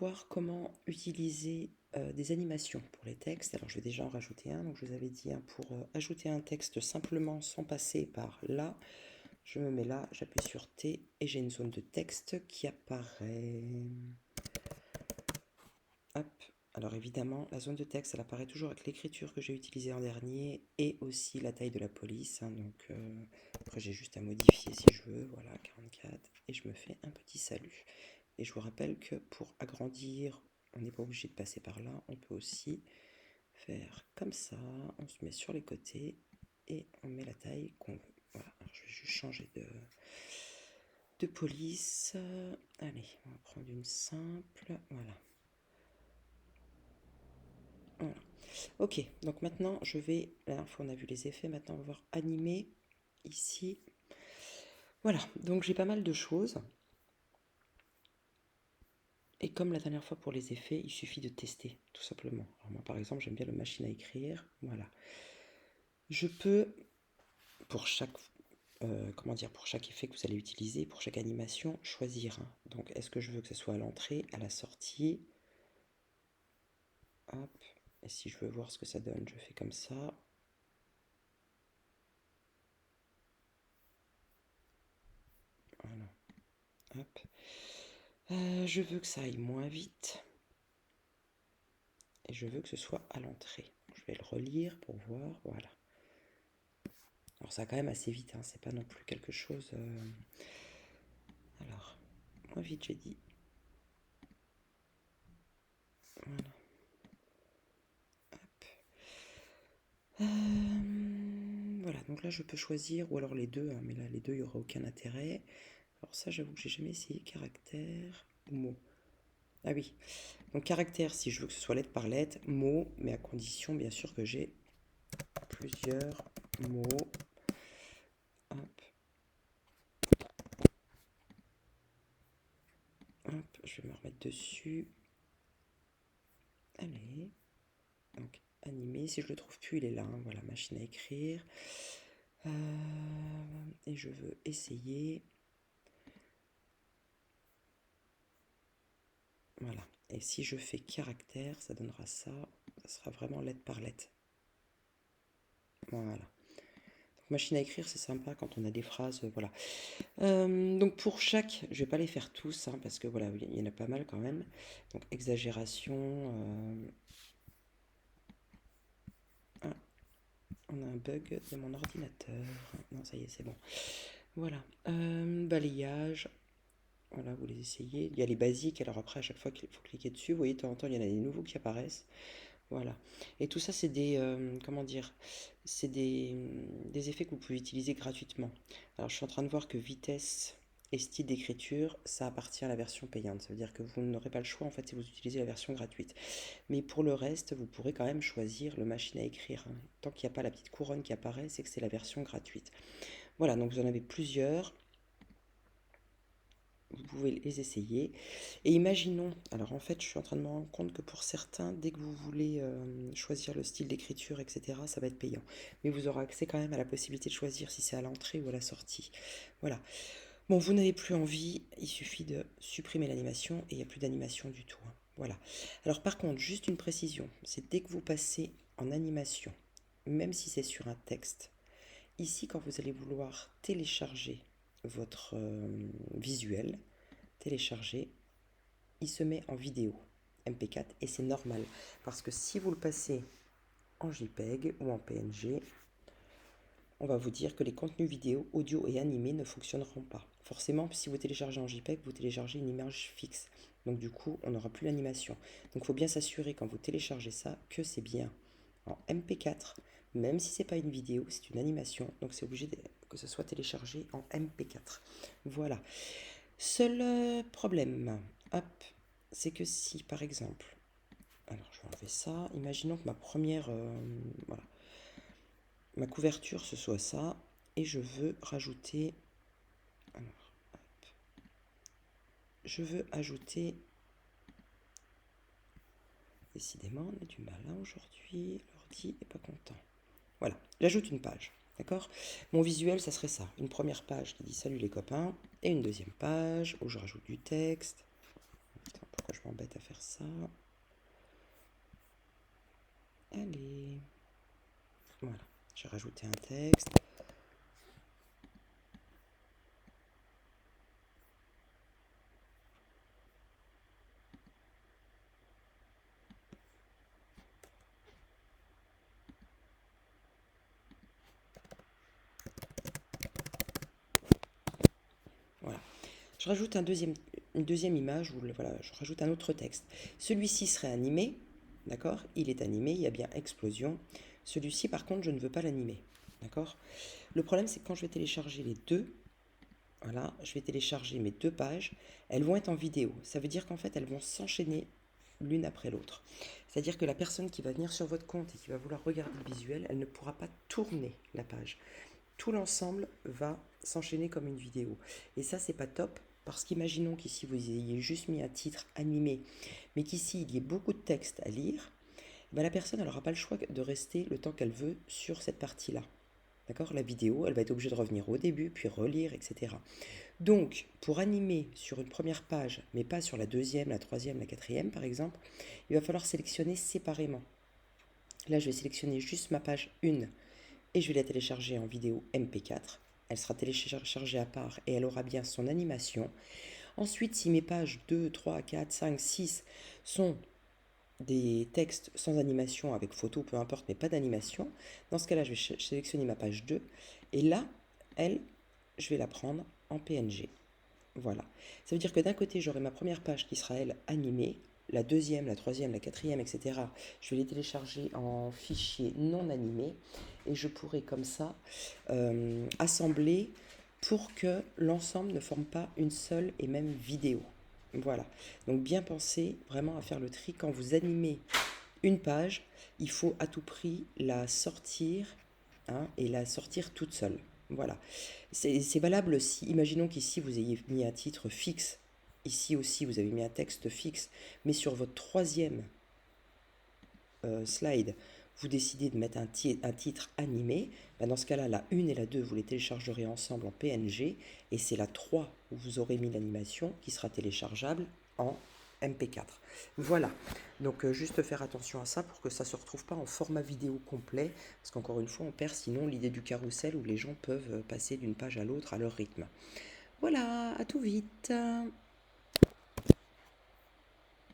voir comment utiliser des animations pour les textes. Alors je vais déjà en rajouter un. Donc je vous avais dit, hein, pour ajouter un texte simplement sans passer par là, je me mets là, j'appuie sur T et j'ai une zone de texte qui apparaît. Hop. Alors évidemment, la zone de texte, elle apparaît toujours avec l'écriture que j'ai utilisée en dernier et aussi la taille de la police, hein. Donc après j'ai juste à modifier si je veux. Voilà, 44. Et je me fais un petit salut. Et je vous rappelle que pour agrandir, on n'est pas obligé de passer par là. On peut aussi faire comme ça. On se met sur les côtés et on met la taille qu'on veut. Voilà, alors je vais juste changer de police. Allez, on va prendre une simple. Voilà. Voilà. Ok, donc maintenant je vais. La dernière fois on a vu les effets, maintenant on va voir animer ici. Voilà, donc j'ai pas mal de choses. Et comme la dernière fois pour les effets, il suffit de tester, tout simplement. Alors moi par exemple j'aime bien la machine à écrire. Voilà. Je peux, pour chaque, pour chaque effet que vous allez utiliser, pour chaque animation, choisir un. Donc est-ce que je veux que ce soit à l'entrée, à la sortie? Hop. Et si je veux voir ce que ça donne, je fais comme ça. Voilà. Hop. Je veux que ça aille moins vite. Et je veux que ce soit à l'entrée. Je vais le relire pour voir. Voilà. Alors ça va quand même assez vite, hein, c'est pas non plus quelque chose. Alors, moins vite j'ai dit. Voilà. Hop. Voilà, donc là je peux choisir, ou alors les deux, hein, mais là les deux il n'y aura aucun intérêt. Alors ça j'avoue que j'ai jamais essayé caractère ou mot. Ah oui, donc caractère si je veux que ce soit lettre par lettre, mot, mais à condition bien sûr que j'ai plusieurs mots. Hop. Hop, je vais me remettre dessus. Allez. Donc animé, si je le trouve plus, il est là, hein, voilà, machine à écrire. Et je veux essayer. Voilà. Et si je fais caractère, ça donnera ça. Ça sera vraiment lettre par lettre. Voilà. Donc, machine à écrire, c'est sympa quand on a des phrases. Voilà. Donc pour chaque, je vais pas les faire tous, hein, parce que voilà, il y en a pas mal quand même. Donc exagération. Ah, on a un bug de mon ordinateur. Non, ça y est, c'est bon. Voilà. Balayage. Voilà, vous les essayez. Il y a les basiques, alors après, à chaque fois qu'il faut cliquer dessus, vous voyez, de temps en temps, il y en a des nouveaux qui apparaissent. Voilà. Et tout ça, c'est des, comment dire, c'est des effets que vous pouvez utiliser gratuitement. Alors, je suis en train de voir que vitesse et style d'écriture, ça appartient à la version payante. Ça veut dire que vous n'aurez pas le choix, en fait, si vous utilisez la version gratuite. Mais pour le reste, vous pourrez quand même choisir le machine à écrire, hein. Tant qu'il n'y a pas la petite couronne qui apparaît, c'est que c'est la version gratuite. Voilà, donc vous en avez plusieurs. Vous pouvez les essayer. Et imaginons, alors en fait, je suis en train de me rendre compte que pour certains, dès que vous voulez choisir le style d'écriture, etc., ça va être payant. Mais vous aurez accès quand même à la possibilité de choisir si c'est à l'entrée ou à la sortie. Voilà. Bon, vous n'avez plus envie, il suffit de supprimer l'animation et il n'y a plus d'animation du tout, hein. Voilà. Alors par contre, juste une précision, c'est dès que vous passez en animation, même si c'est sur un texte, ici, quand vous allez vouloir télécharger votre visuel, télécharger, il se met en vidéo MP4 et c'est normal parce que si vous le passez en JPEG ou en PNG, on va vous dire que les contenus vidéo, audio et animés ne fonctionneront pas. Forcément, si vous téléchargez en JPEG, vous téléchargez une image fixe. Donc du coup, on n'aura plus l'animation. Donc il faut bien s'assurer quand vous téléchargez ça que c'est bien en MP4, même si c'est pas une vidéo, c'est une animation. Donc c'est obligé que ce soit téléchargé en MP4. Voilà. Seul problème, hop, c'est que si par exemple, alors je vais enlever ça, imaginons que ma première, voilà, ma couverture ce soit ça, et je veux rajouter, alors, hop, je veux ajouter, décidément on a du mal hein, aujourd'hui, l'ordi est pas content. Voilà, j'ajoute une page, d'accord? Mon visuel, ça serait ça, une première page qui dit salut les copains, et une deuxième page où je rajoute du texte. Putain, pourquoi je m'embête à faire ça. Allez. Voilà, j'ai rajouté un texte. Voilà. Je rajoute une deuxième image, ou voilà, je rajoute un autre texte. Celui-ci serait animé, d'accord? Il est animé, il y a bien explosion. Celui-ci, par contre, je ne veux pas l'animer, d'accord? Le problème, c'est que quand je vais télécharger les deux, voilà, je vais télécharger mes deux pages, elles vont être en vidéo. Ça veut dire qu'en fait, elles vont s'enchaîner l'une après l'autre. C'est-à-dire que la personne qui va venir sur votre compte et qui va vouloir regarder le visuel, elle ne pourra pas tourner la page. Tout l'ensemble va s'enchaîner comme une vidéo. Et ça, c'est pas top, parce qu'imaginons qu'ici vous ayez juste mis un titre animé, mais qu'ici il y ait beaucoup de texte à lire, ben la personne n'aura pas le choix de rester le temps qu'elle veut sur cette partie-là. D'accord? La vidéo, elle va être obligée de revenir au début, puis relire, etc. Donc, pour animer sur une première page, mais pas sur la deuxième, la troisième, la quatrième, par exemple, il va falloir sélectionner séparément. Là, je vais sélectionner juste ma page 1 et je vais la télécharger en vidéo MP4. Elle sera téléchargée à part et elle aura bien son animation. Ensuite, si mes pages 2, 3, 4, 5, 6 sont des textes sans animation, avec photo, peu importe, mais pas d'animation, dans ce cas-là, je vais sélectionner ma page 2 et là, elle, je vais la prendre en PNG. Voilà. Ça veut dire que d'un côté, j'aurai ma première page qui sera, elle, animée. La deuxième, la troisième, la quatrième, etc. Je vais les télécharger en fichier non animé. Et je pourrai comme ça assembler pour que l'ensemble ne forme pas une seule et même vidéo. Voilà. Donc bien penser vraiment à faire le tri. Quand vous animez une page, il faut à tout prix la sortir, hein, et la sortir toute seule. Voilà. C'est valable si, imaginons qu'ici vous ayez mis un titre fixe, ici aussi vous avez mis un texte fixe, mais sur votre troisième slide, vous décidez de mettre un titre animé, ben dans ce cas-là, la 1 et la 2, vous les téléchargerez ensemble en PNG, et c'est la 3 où vous aurez mis l'animation qui sera téléchargeable en MP4. Voilà, donc juste faire attention à ça pour que ça ne se retrouve pas en format vidéo complet, parce qu'encore une fois, on perd sinon l'idée du carrousel où les gens peuvent passer d'une page à l'autre à leur rythme. Voilà, à tout vite.